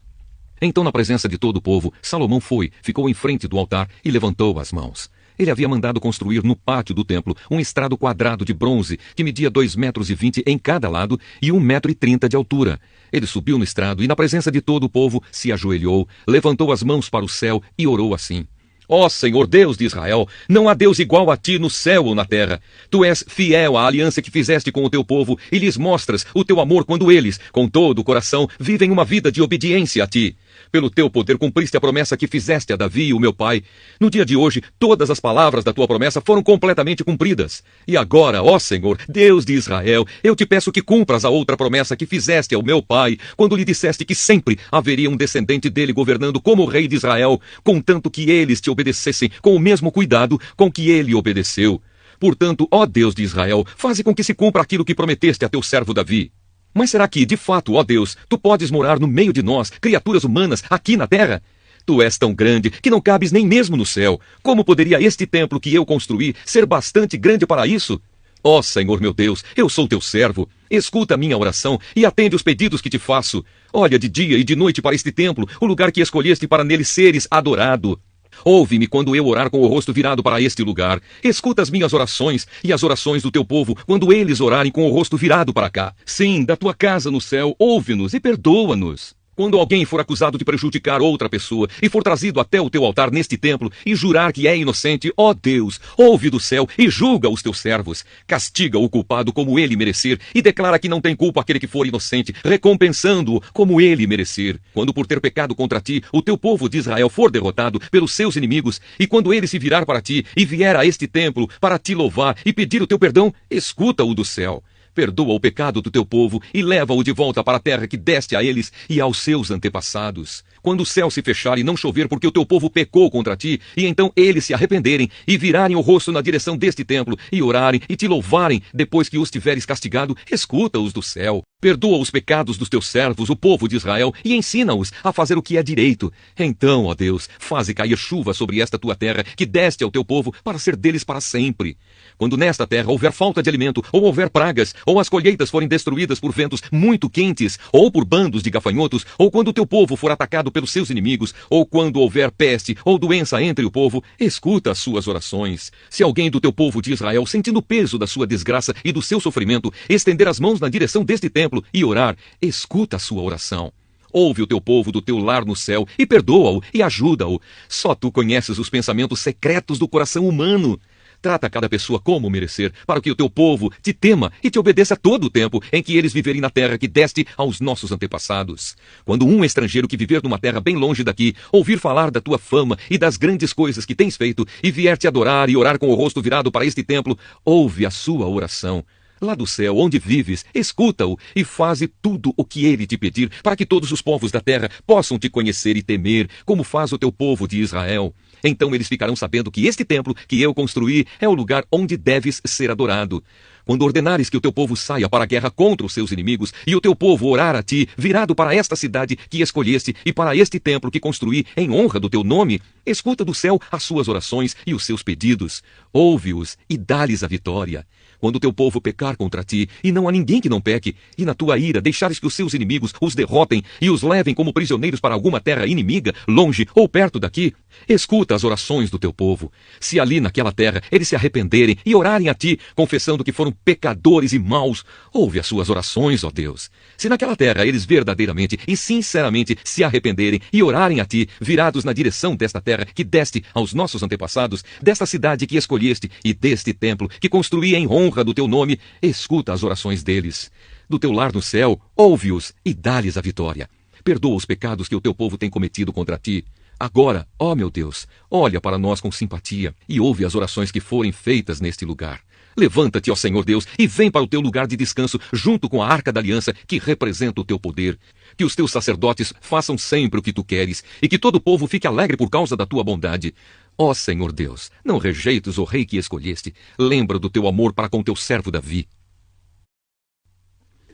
Então, na presença de todo o povo, Salomão ficou em frente do altar e levantou as mãos. Ele havia mandado construir no pátio do templo um estrado quadrado de bronze que media 2,20 metros em cada lado e 1,30 metro de altura. Ele subiu no estrado e, na presença de todo o povo, se ajoelhou, levantou as mãos para o céu e orou assim: Ó Senhor Deus de Israel, não há Deus igual a ti no céu ou na terra. Tu és fiel à aliança que fizeste com o teu povo e lhes mostras o teu amor quando eles, com todo o coração, vivem uma vida de obediência a ti. Pelo teu poder cumpriste a promessa que fizeste a Davi, o meu pai. No dia de hoje, todas as palavras da tua promessa foram completamente cumpridas. E agora, ó Senhor, Deus de Israel, eu te peço que cumpras a outra promessa que fizeste ao meu pai, quando lhe disseste que sempre haveria um descendente dele governando como rei de Israel, contanto que eles te obedecessem com o mesmo cuidado com que ele obedeceu. Portanto, ó Deus de Israel, faze com que se cumpra aquilo que prometeste a teu servo Davi. Mas será que, de fato, ó Deus, tu podes morar no meio de nós, criaturas humanas, aqui na terra? Tu és tão grande que não cabes nem mesmo no céu. Como poderia este templo que eu construí ser bastante grande para isso? Ó Senhor meu Deus, eu sou teu servo. Escuta a minha oração e atende os pedidos que te faço. Olha de dia e de noite para este templo, o lugar que escolheste para nele seres adorado. Ouve-me quando eu orar com o rosto virado para este lugar. Escuta as minhas orações e as orações do teu povo quando eles orarem com o rosto virado para cá. Sim, da tua casa no céu, ouve-nos e perdoa-nos. Quando alguém for acusado de prejudicar outra pessoa e for trazido até o teu altar neste templo e jurar que é inocente, ó Deus, ouve do céu e julga os teus servos. Castiga o culpado como ele merecer e declara que não tem culpa aquele que for inocente, recompensando-o como ele merecer. Quando por ter pecado contra ti, o teu povo de Israel for derrotado pelos seus inimigos, e quando ele se virar para ti e vier a este templo para te louvar e pedir o teu perdão, escuta-o do céu. Perdoa o pecado do teu povo e leva-o de volta para a terra que deste a eles e aos seus antepassados. Quando o céu se fechar e não chover porque o teu povo pecou contra ti, e então eles se arrependerem e virarem o rosto na direção deste templo e orarem e te louvarem depois que os tiveres castigado, escuta-os do céu. Perdoa os pecados dos teus servos, o povo de Israel, e ensina-os a fazer o que é direito. Então, ó Deus, faze cair chuva sobre esta tua terra que deste ao teu povo para ser deles para sempre. Quando nesta terra houver falta de alimento, ou houver pragas, ou as colheitas forem destruídas por ventos muito quentes, ou por bandos de gafanhotos, ou quando o teu povo for atacado pelos seus inimigos, ou quando houver peste ou doença entre o povo, escuta as suas orações. Se alguém do teu povo de Israel, sentindo o peso da sua desgraça e do seu sofrimento, estender as mãos na direção deste templo e orar, escuta a sua oração. Ouve o teu povo do teu lar no céu e perdoa-o e ajuda-o. Só tu conheces os pensamentos secretos do coração humano. Trata cada pessoa como merecer, para que o teu povo te tema e te obedeça todo o tempo em que eles viverem na terra que deste aos nossos antepassados. Quando um estrangeiro que viver numa terra bem longe daqui, ouvir falar da tua fama e das grandes coisas que tens feito, e vier te adorar e orar com o rosto virado para este templo, ouve a sua oração. Lá do céu, onde vives, escuta-o e faze tudo o que ele te pedir, para que todos os povos da terra possam te conhecer e temer, como faz o teu povo de Israel. Então eles ficarão sabendo que este templo que eu construí é o lugar onde deves ser adorado. Quando ordenares que o teu povo saia para a guerra contra os seus inimigos, e o teu povo orar a ti, virado para esta cidade que escolheste e para este templo que construí em honra do teu nome, escuta do céu as suas orações e os seus pedidos. Ouve-os e dá-lhes a vitória. Quando o teu povo pecar contra ti, e não há ninguém que não peque, e na tua ira deixares que os seus inimigos os derrotem e os levem como prisioneiros para alguma terra inimiga, longe ou perto daqui, escuta as orações do teu povo. Se ali naquela terra eles se arrependerem e orarem a ti, confessando que foram pecadores e maus, ouve as suas orações, ó Deus. Se naquela terra eles verdadeiramente e sinceramente se arrependerem e orarem a ti, virados na direção desta terra que deste aos nossos antepassados, desta cidade que escolheste e deste templo que construí em honra do teu nome, escuta as orações deles. Do teu lar no céu, ouve-os e dá-lhes a vitória. Perdoa os pecados que o teu povo tem cometido contra ti. Agora, ó meu Deus, olha para nós com simpatia e ouve as orações que forem feitas neste lugar. Levanta-te, ó Senhor Deus, e vem para o teu lugar de descanso junto com a arca da aliança que representa o teu poder. Que os teus sacerdotes façam sempre o que tu queres e que todo o povo fique alegre por causa da tua bondade. Ó Senhor Deus, não rejeites o rei que escolheste. Lembra do teu amor para com teu servo Davi.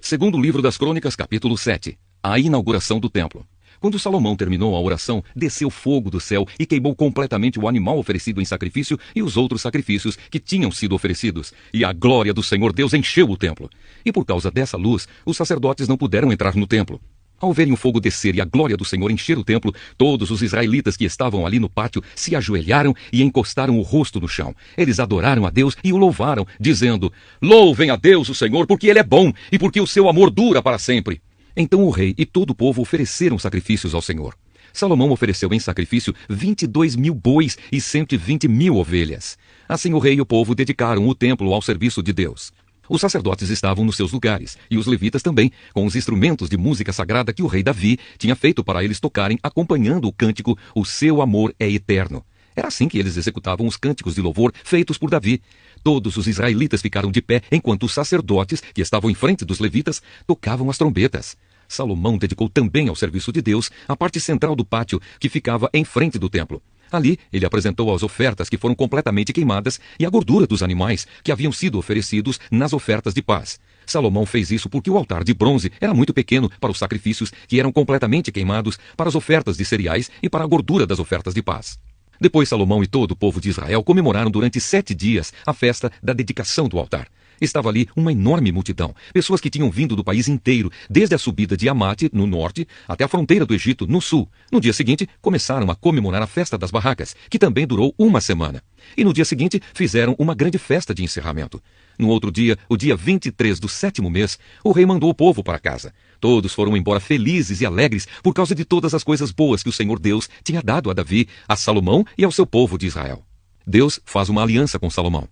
Segundo livro das Crônicas, capítulo 7. A inauguração do templo. Quando Salomão terminou a oração, desceu fogo do céu e queimou completamente o animal oferecido em sacrifício e os outros sacrifícios que tinham sido oferecidos. E a glória do Senhor Deus encheu o templo. E por causa dessa luz, os sacerdotes não puderam entrar no templo. Ao verem o fogo descer e a glória do Senhor encher o templo, todos os israelitas que estavam ali no pátio se ajoelharam e encostaram o rosto no chão. Eles adoraram a Deus e o louvaram, dizendo: Louvem a Deus o Senhor, porque Ele é bom e porque o seu amor dura para sempre. Então o rei e todo o povo ofereceram sacrifícios ao Senhor. Salomão ofereceu em sacrifício 22.000 bois e 120.000 ovelhas. Assim o rei e o povo dedicaram o templo ao serviço de Deus. Os sacerdotes estavam nos seus lugares, e os levitas também, com os instrumentos de música sagrada que o rei Davi tinha feito para eles tocarem, acompanhando o cântico "O seu amor é eterno". Era assim que eles executavam os cânticos de louvor feitos por Davi. Todos os israelitas ficaram de pé, enquanto os sacerdotes, que estavam em frente dos levitas, tocavam as trombetas. Salomão dedicou também ao serviço de Deus a parte central do pátio, que ficava em frente do templo. Ali, ele apresentou as ofertas que foram completamente queimadas e a gordura dos animais que haviam sido oferecidos nas ofertas de paz. Salomão fez isso porque o altar de bronze era muito pequeno para os sacrifícios que eram completamente queimados, para as ofertas de cereais e para a gordura das ofertas de paz. Depois Salomão e todo o povo de Israel comemoraram durante 7 dias a festa da dedicação do altar. Estava ali uma enorme multidão, pessoas que tinham vindo do país inteiro, desde a subida de Amate, no norte, até a fronteira do Egito, no sul. No dia seguinte, começaram a comemorar a festa das barracas, que também durou uma semana. E no dia seguinte, fizeram uma grande festa de encerramento. No outro dia, o dia 23 do 7º mês, o rei mandou o povo para casa. Todos foram embora felizes e alegres por causa de todas as coisas boas que o Senhor Deus tinha dado a Davi, a Salomão e ao seu povo de Israel. Deus faz uma aliança com Salomão.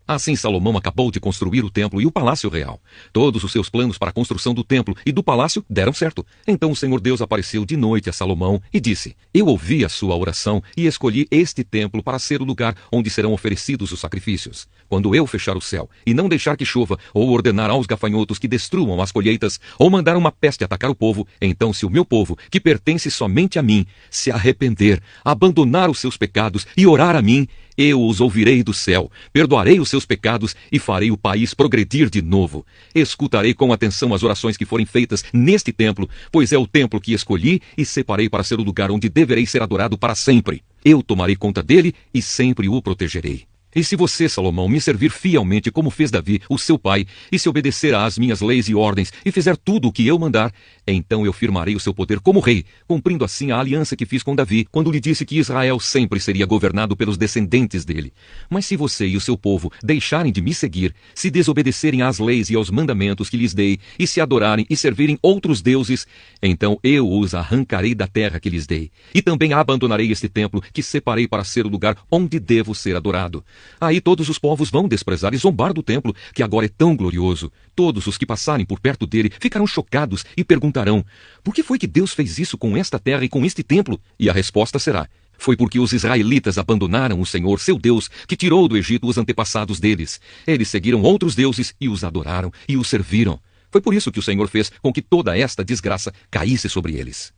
Assim Salomão acabou de construir o templo e o palácio real. Todos os seus planos para a construção do templo e do palácio deram certo. Então o Senhor Deus apareceu de noite a Salomão e disse: "Eu ouvi a sua oração e escolhi este templo para ser o lugar onde serão oferecidos os sacrifícios. Quando eu fechar o céu e não deixar que chova, ou ordenar aos gafanhotos que destruam as colheitas, ou mandar uma peste atacar o povo, então se o meu povo, que pertence somente a mim, se arrepender, abandonar os seus pecados e orar a mim, eu os ouvirei do céu, perdoarei os seus pecados e farei o país progredir de novo. Escutarei com atenção as orações que forem feitas neste templo, pois é o templo que escolhi e separei para ser o lugar onde deverei ser adorado para sempre. Eu tomarei conta dele e sempre o protegerei. E se você, Salomão, me servir fielmente como fez Davi, o seu pai, e se obedecer às minhas leis e ordens, e fizer tudo o que eu mandar, então eu firmarei o seu poder como rei, cumprindo assim a aliança que fiz com Davi, quando lhe disse que Israel sempre seria governado pelos descendentes dele. Mas se você e o seu povo deixarem de me seguir, se desobedecerem às leis e aos mandamentos que lhes dei, e se adorarem e servirem outros deuses, então eu os arrancarei da terra que lhes dei, e também abandonarei este templo que separei para ser o lugar onde devo ser adorado. Aí todos os povos vão desprezar e zombar do templo, que agora é tão glorioso. Todos os que passarem por perto dele ficarão chocados e perguntarão: por que foi que Deus fez isso com esta terra e com este templo? E a resposta será: foi porque os israelitas abandonaram o Senhor, seu Deus, que tirou do Egito os antepassados deles. Eles seguiram outros deuses e os adoraram e os serviram. Foi por isso que o Senhor fez com que toda esta desgraça caísse sobre eles.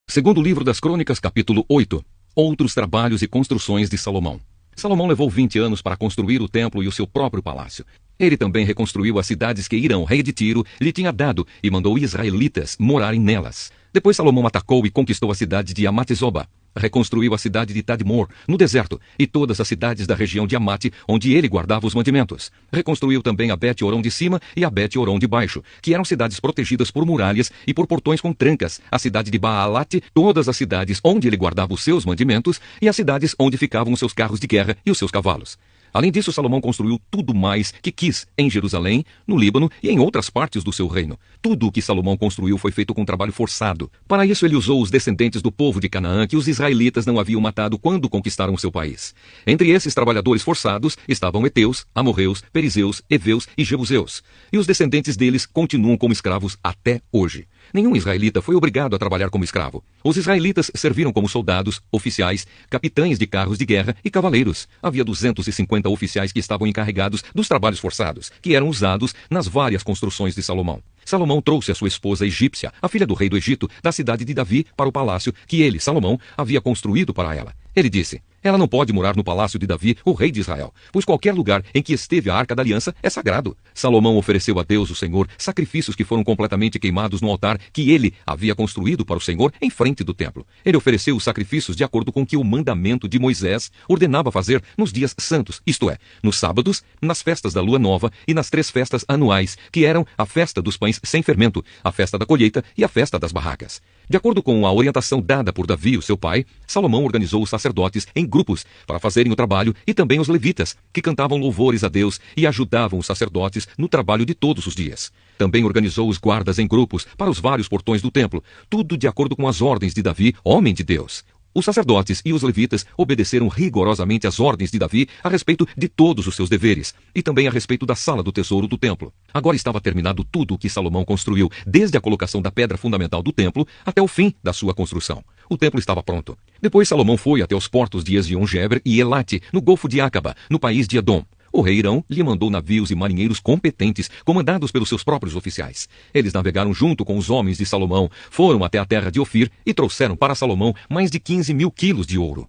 Segundo livro das Crônicas, capítulo 8. Outros trabalhos e construções de Salomão. Salomão levou 20 anos para construir o templo e o seu próprio palácio. Ele também reconstruiu as cidades que Hirão, rei de Tiro, lhe tinha dado e mandou israelitas morarem nelas. Depois Salomão atacou e conquistou a cidade de Amate-Zoba. Reconstruiu a cidade de Tadmor, no deserto, e todas as cidades da região de Amate, onde ele guardava os mantimentos. Reconstruiu também a Bet-Oron de cima e a Bet-Oron de baixo, que eram cidades protegidas por muralhas e por portões com trancas, a cidade de Baalate, todas as cidades onde ele guardava os seus mantimentos e as cidades onde ficavam os seus carros de guerra e os seus cavalos. Além disso, Salomão construiu tudo mais que quis em Jerusalém, no Líbano e em outras partes do seu reino. Tudo o que Salomão construiu foi feito com trabalho forçado. Para isso ele usou os descendentes do povo de Canaã que os israelitas não haviam matado quando conquistaram seu país. Entre esses trabalhadores forçados estavam heteus, amorreus, perizeus, heveus e jebuseus. E os descendentes deles continuam como escravos até hoje. Nenhum israelita foi obrigado a trabalhar como escravo. Os israelitas serviram como soldados, oficiais, capitães de carros de guerra e cavaleiros. Havia 250 oficiais que estavam encarregados dos trabalhos forçados, que eram usados nas várias construções de Salomão. Salomão trouxe a sua esposa egípcia, a filha do rei do Egito, da cidade de Davi, para o palácio que ele, Salomão, havia construído para ela. Ele disse: ela não pode morar no palácio de Davi, o rei de Israel, pois qualquer lugar em que esteve a Arca da Aliança é sagrado. Salomão ofereceu a Deus, o Senhor, sacrifícios que foram completamente queimados no altar que ele havia construído para o Senhor em frente do templo. Ele ofereceu os sacrifícios de acordo com o que o mandamento de Moisés ordenava fazer nos dias santos, isto é, nos sábados, nas festas da lua nova e nas 3 festas anuais, que eram a festa dos pães sem fermento, a festa da colheita e a festa das barracas. De acordo com a orientação dada por Davi, o seu pai, Salomão organizou os sacerdotes em grupos para fazerem o trabalho e também os levitas, que cantavam louvores a Deus e ajudavam os sacerdotes no trabalho de todos os dias. Também organizou os guardas em grupos para os vários portões do templo, tudo de acordo com as ordens de Davi, homem de Deus. Os sacerdotes e os levitas obedeceram rigorosamente às ordens de Davi a respeito de todos os seus deveres, e também a respeito da sala do tesouro do templo. Agora estava terminado tudo o que Salomão construiu, desde a colocação da pedra fundamental do templo até o fim da sua construção. O templo estava pronto. Depois Salomão foi até os portos de Ezion-Geber e Elate, no Golfo de Acaba, no país de Edom. O rei Irão lhe mandou navios e marinheiros competentes, comandados pelos seus próprios oficiais. Eles navegaram junto com os homens de Salomão, foram até a terra de Ofir e trouxeram para Salomão mais de 15.000 quilos de ouro.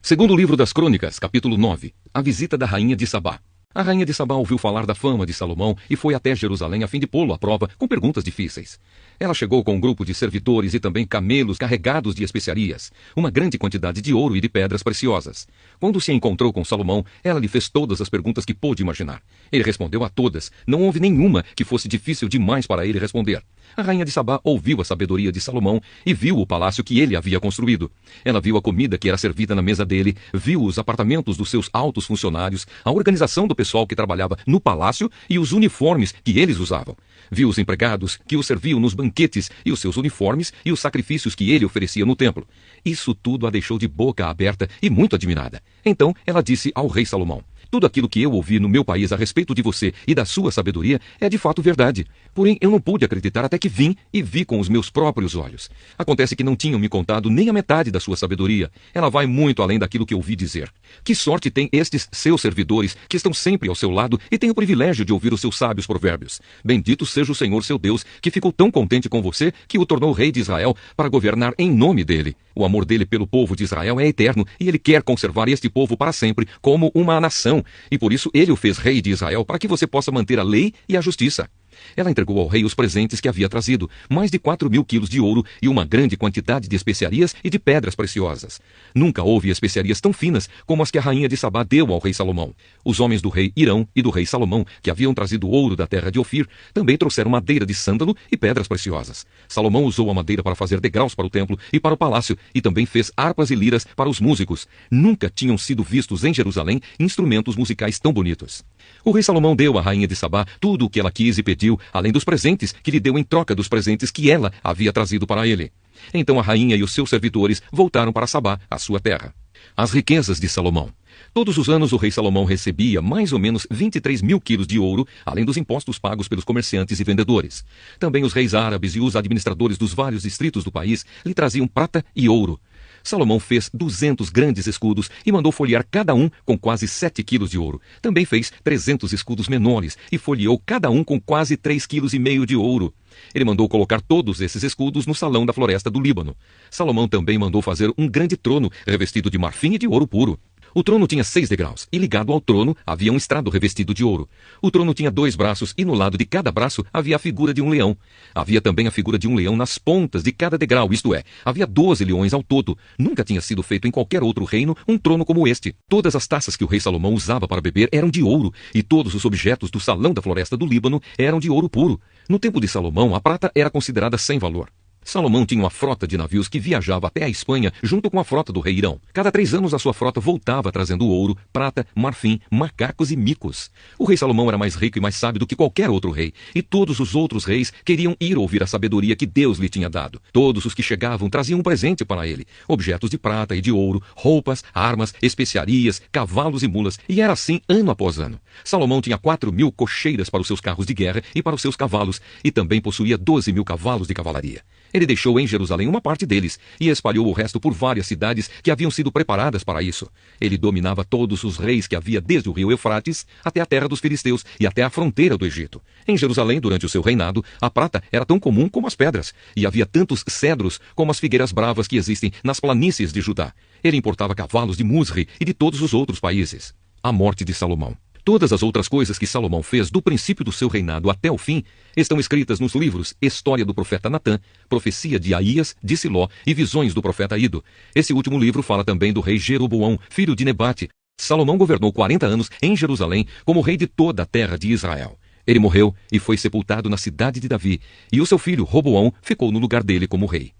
Segundo livro das Crônicas, capítulo 9, a visita da rainha de Sabá. A rainha de Sabá ouviu falar da fama de Salomão e foi até Jerusalém a fim de pô-lo à prova com perguntas difíceis. Ela chegou com um grupo de servidores e também camelos carregados de especiarias, uma grande quantidade de ouro e de pedras preciosas. Quando se encontrou com Salomão, ela lhe fez todas as perguntas que pôde imaginar. Ele respondeu a todas. Não houve nenhuma que fosse difícil demais para ele responder. A rainha de Sabá ouviu a sabedoria de Salomão e viu o palácio que ele havia construído. Ela viu a comida que era servida na mesa dele, viu os apartamentos dos seus altos funcionários, a organização do pessoal que trabalhava no palácio e os uniformes que eles usavam. Viu os empregados que o serviam nos banquetes e os seus uniformes e os sacrifícios que ele oferecia no templo. Isso tudo a deixou de boca aberta e muito admirada. Então ela disse ao rei Salomão: tudo aquilo que eu ouvi no meu país a respeito de você e da sua sabedoria é de fato verdade. Porém, eu não pude acreditar até que vim e vi com os meus próprios olhos. Acontece que não tinham me contado nem a metade da sua sabedoria. Ela vai muito além daquilo que ouvi dizer. Que sorte tem estes seus servidores, que estão sempre ao seu lado e têm o privilégio de ouvir os seus sábios provérbios. Bendito seja o Senhor seu Deus, que ficou tão contente com você, que o tornou rei de Israel para governar em nome dele. O amor dele pelo povo de Israel é eterno e ele quer conservar este povo para sempre como uma nação. E por isso ele o fez rei de Israel, para que você possa manter a lei e a justiça. Ela entregou ao rei os presentes que havia trazido, mais de 4.000 quilos de ouro e uma grande quantidade de especiarias e de pedras preciosas. Nunca houve especiarias tão finas como as que a rainha de Sabá deu ao rei Salomão. Os homens do rei Irão e do rei Salomão, que haviam trazido ouro da terra de Ofir, também trouxeram madeira de sândalo e pedras preciosas. Salomão usou a madeira para fazer degraus para o templo e para o palácio, e também fez harpas e liras para os músicos. Nunca tinham sido vistos em Jerusalém instrumentos musicais tão bonitos. O rei Salomão deu à rainha de Sabá tudo o que ela quis e pediu, além dos presentes que lhe deu em troca dos presentes que ela havia trazido para ele. Então a rainha e os seus servidores voltaram para Sabá, a sua terra. As riquezas de Salomão. Todos os anos o rei Salomão recebia mais ou menos 23.000 quilos de ouro, além dos impostos pagos pelos comerciantes e vendedores. Também os reis árabes e os administradores dos vários distritos do país lhe traziam prata e ouro. Salomão fez 200 grandes escudos e mandou folhear cada um com quase 7 quilos de ouro. Também fez 300 escudos menores e folheou cada um com quase 3,5 quilos de ouro. Ele mandou colocar todos esses escudos no salão da floresta do Líbano. Salomão também mandou fazer um grande trono revestido de marfim e de ouro puro. O trono tinha 6 degraus, e ligado ao trono havia um estrado revestido de ouro. O trono tinha 2 braços, e no lado de cada braço havia a figura de um leão. Havia também a figura de um leão nas pontas de cada degrau, isto é, havia 12 leões ao todo. Nunca tinha sido feito em qualquer outro reino um trono como este. Todas as taças que o rei Salomão usava para beber eram de ouro, e todos os objetos do salão da floresta do Líbano eram de ouro puro. No tempo de Salomão, a prata era considerada sem valor. Salomão tinha uma frota de navios que viajava até a Espanha junto com a frota do rei Irão. Cada 3 anos a sua frota voltava trazendo ouro, prata, marfim, macacos e micos. O rei Salomão era mais rico e mais sábio do que qualquer outro rei, e todos os outros reis queriam ir ouvir a sabedoria que Deus lhe tinha dado. Todos os que chegavam traziam um presente para ele, objetos de prata e de ouro, roupas, armas, especiarias, cavalos e mulas, e era assim ano após ano. Salomão tinha 4.000 cocheiras para os seus carros de guerra e para os seus cavalos, e também possuía 12.000 cavalos de cavalaria. Ele deixou em Jerusalém uma parte deles e espalhou o resto por várias cidades que haviam sido preparadas para isso. Ele dominava todos os reis que havia desde o rio Eufrates até a terra dos filisteus e até a fronteira do Egito. Em Jerusalém, durante o seu reinado, a prata era tão comum como as pedras, e havia tantos cedros como as figueiras bravas que existem nas planícies de Judá. Ele importava cavalos de Musri e de todos os outros países. A morte de Salomão. Todas as outras coisas que Salomão fez do princípio do seu reinado até o fim estão escritas nos livros História do profeta Natã, Profecia de Aías, de Siló e Visões do profeta Ido. Esse último livro fala também do rei Jeroboão, filho de Nebate. Salomão governou 40 anos em Jerusalém como rei de toda a terra de Israel. Ele morreu e foi sepultado na cidade de Davi, e o seu filho Roboão ficou no lugar dele como rei.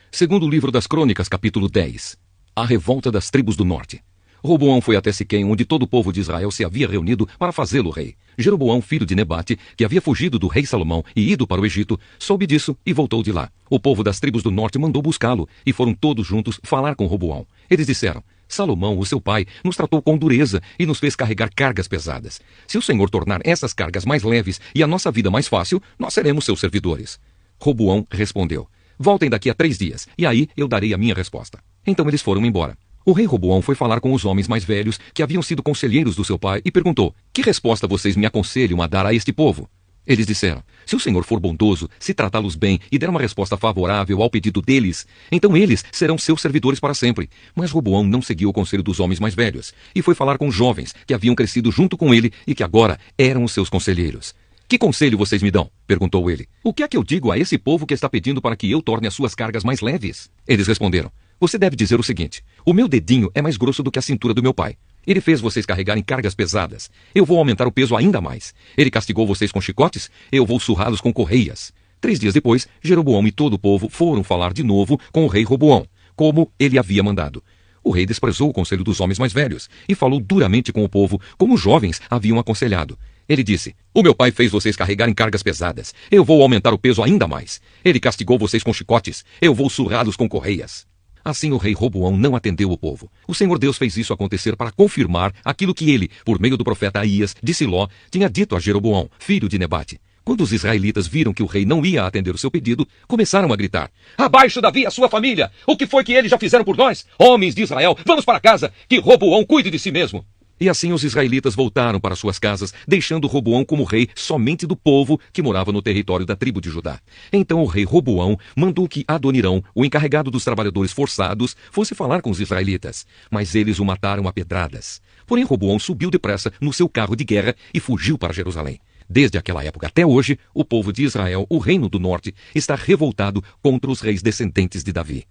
Segundo livro das Crônicas, capítulo 10. A revolta das tribos do norte. Roboão foi até Siquém, onde todo o povo de Israel se havia reunido para fazê-lo rei. Jeroboão, filho de Nebate, que havia fugido do rei Salomão e ido para o Egito, soube disso e voltou de lá. O povo das tribos do norte mandou buscá-lo, e foram todos juntos falar com Roboão. Eles disseram: Salomão, o seu pai, nos tratou com dureza e nos fez carregar cargas pesadas. Se o Senhor tornar essas cargas mais leves e a nossa vida mais fácil, nós seremos seus servidores. Roboão respondeu: Voltem daqui a 3 dias, e aí eu darei a minha resposta. Então eles foram embora. O rei Roboão foi falar com os homens mais velhos, que haviam sido conselheiros do seu pai, e perguntou: Que resposta vocês me aconselham a dar a este povo? Eles disseram: Se o Senhor for bondoso, se tratá-los bem e der uma resposta favorável ao pedido deles, então eles serão seus servidores para sempre. Mas Roboão não seguiu o conselho dos homens mais velhos, e foi falar com jovens que haviam crescido junto com ele e que agora eram os seus conselheiros. Que conselho vocês me dão? Perguntou ele. O que é que eu digo a esse povo que está pedindo para que eu torne as suas cargas mais leves? Eles responderam: Você deve dizer o seguinte: O meu dedinho é mais grosso do que a cintura do meu pai. Ele fez vocês carregarem cargas pesadas. Eu vou aumentar o peso ainda mais. Ele castigou vocês com chicotes. Eu vou surrá-los com correias. 3 dias depois, Jeroboão e todo o povo foram falar de novo com o rei Roboão, como ele havia mandado. O rei desprezou o conselho dos homens mais velhos e falou duramente com o povo, como os jovens haviam aconselhado. Ele disse: O meu pai fez vocês carregarem cargas pesadas. Eu vou aumentar o peso ainda mais. Ele castigou vocês com chicotes. Eu vou surrá-los com correias. Assim o rei Roboão não atendeu o povo. O Senhor Deus fez isso acontecer para confirmar aquilo que ele, por meio do profeta Aías, de Siló, tinha dito a Jeroboão, filho de Nebate. Quando os israelitas viram que o rei não ia atender o seu pedido, começaram a gritar: Abaixo Davi e a sua família! O que foi que eles já fizeram por nós? Homens de Israel, vamos para casa, que Roboão cuide de si mesmo. E assim os israelitas voltaram para suas casas, deixando Roboão como rei somente do povo que morava no território da tribo de Judá. Então o rei Roboão mandou que Adonirão, o encarregado dos trabalhadores forçados, fosse falar com os israelitas. Mas eles o mataram a pedradas. Porém Roboão subiu depressa no seu carro de guerra e fugiu para Jerusalém. Desde aquela época até hoje, o povo de Israel, o reino do norte, está revoltado contra os reis descendentes de Davi.